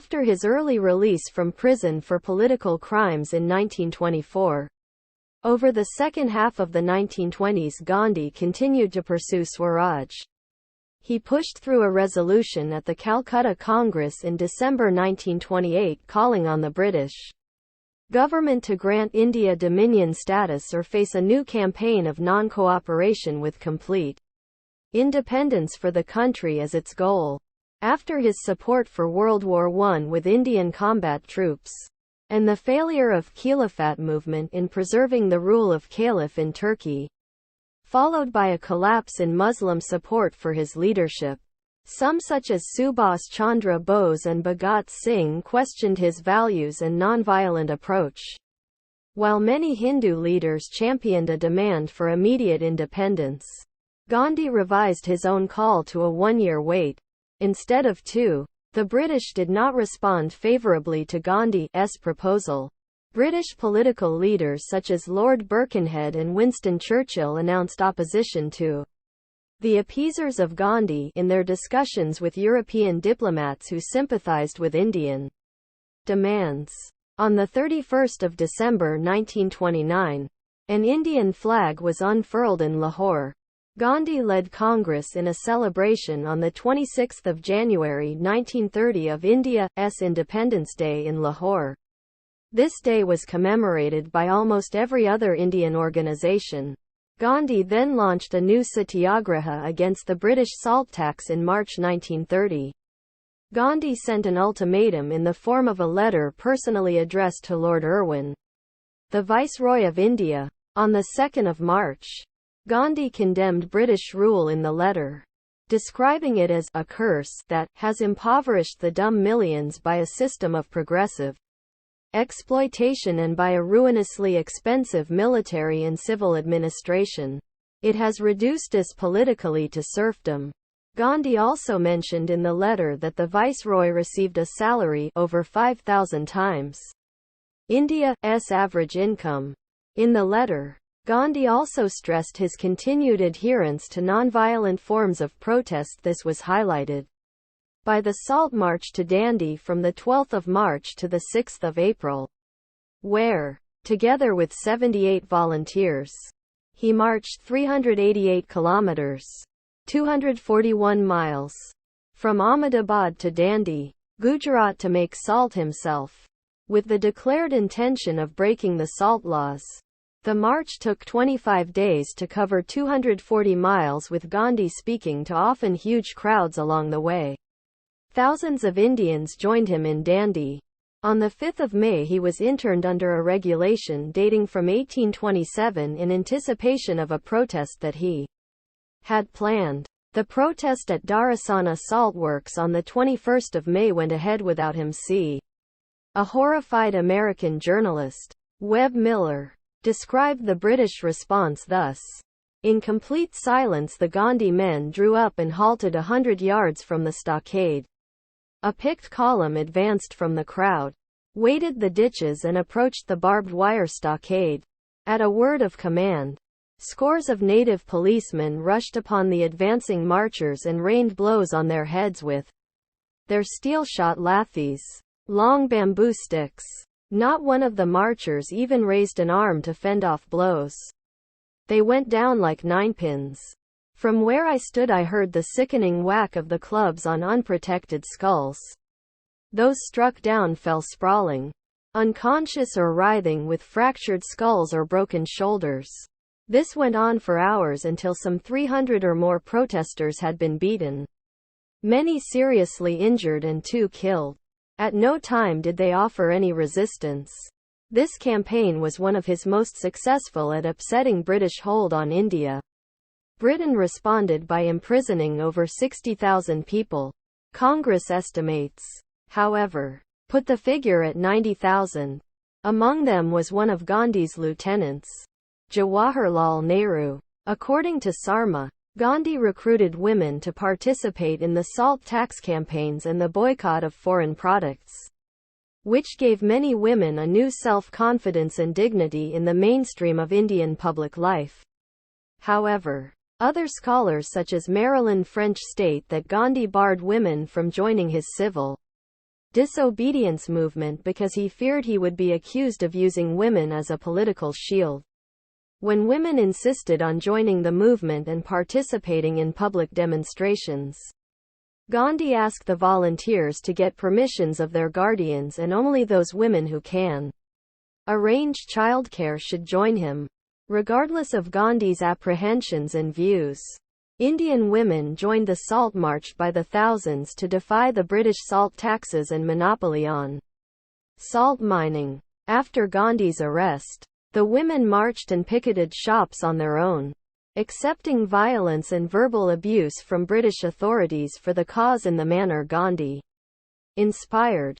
after his early release from prison for political crimes in 1924. Over the second half of the 1920s, Gandhi continued to pursue Swaraj. He pushed through a resolution at the Calcutta Congress in December 1928 calling on the British government to grant India Dominion status or face a new campaign of non-cooperation with complete independence for the country as its goal. After his support for World War I with Indian combat troops, and the failure of Khilafat movement in preserving the rule of Caliph in Turkey, followed by a collapse in Muslim support for his leadership, some such as Subhas Chandra Bose and Bhagat Singh questioned his values and nonviolent approach, while many Hindu leaders championed a demand for immediate independence. Gandhi revised his own call to a one-year wait, instead of 2. The British did not respond favourably to Gandhi's proposal. British political leaders such as Lord Birkenhead and Winston Churchill announced opposition to the appeasers of Gandhi in their discussions with European diplomats who sympathised with Indian demands. On 31 December 1929, an Indian flag was unfurled in Lahore. Gandhi led Congress in a celebration on 26 January 1930 of India's Independence Day in Lahore. This day was commemorated by almost every other Indian organisation. Gandhi then launched a new Satyagraha against the British salt tax in March 1930. Gandhi sent an ultimatum in the form of a letter personally addressed to Lord Irwin, the Viceroy of India. On 2 March, Gandhi condemned British rule in the letter, describing it as a curse that has impoverished the dumb millions by a system of progressive exploitation and by a ruinously expensive military and civil administration. It has reduced us politically to serfdom. Gandhi also mentioned in the letter that the Viceroy received a salary over 5,000 times India's average income. In the letter, Gandhi also stressed his continued adherence to nonviolent forms of protest. This was highlighted by the Salt March to Dandi from 12 March to 6 April, where, together with 78 volunteers, he marched 388 kilometers, 241 miles, from Ahmedabad to Dandi, Gujarat to make salt himself, with the declared intention of breaking the salt laws. The march took 25 days to cover 240 miles, with Gandhi speaking to often huge crowds along the way. Thousands of Indians joined him in Dandi. On 5 May he was interned under a regulation dating from 1827 in anticipation of a protest that he had planned. The protest at Dharasana Salt Works on 21 May went ahead without him. A horrified American journalist, Webb Miller, described the British response thus: "In complete silence the Gandhi men drew up and halted 100 yards from the stockade. A picked column advanced from the crowd, waded the ditches and approached the barbed wire stockade. At a word of command, scores of native policemen rushed upon the advancing marchers and rained blows on their heads with their steel-shot lathis, long bamboo sticks. Not one of the marchers even raised an arm to fend off blows. They went down like ninepins. From where I stood I heard the sickening whack of the clubs on unprotected skulls. Those struck down fell sprawling, unconscious or writhing with fractured skulls or broken shoulders. This went on for hours until some 300 or more protesters had been beaten, many seriously injured and 2 killed. At no time did they offer any resistance. This campaign was one of his most successful at upsetting British hold on India. Britain responded by imprisoning over 60,000 people. Congress estimates, however, put the figure at 90,000. Among them was one of Gandhi's lieutenants, Jawaharlal Nehru. According to Sarma, Gandhi recruited women to participate in the salt tax campaigns and the boycott of foreign products, which gave many women a new self-confidence and dignity in the mainstream of Indian public life. However, other scholars such as Marilyn French state that Gandhi barred women from joining his civil disobedience movement because he feared he would be accused of using women as a political shield. When women insisted on joining the movement and participating in public demonstrations, Gandhi asked the volunteers to get permissions of their guardians, and only those women who can arrange childcare should join him. Regardless of Gandhi's apprehensions and views, Indian women joined the Salt March by the thousands to defy the British salt taxes and monopoly on salt mining. After Gandhi's arrest, the women marched and picketed shops on their own, accepting violence and verbal abuse from British authorities for the cause in the manner Gandhi inspired.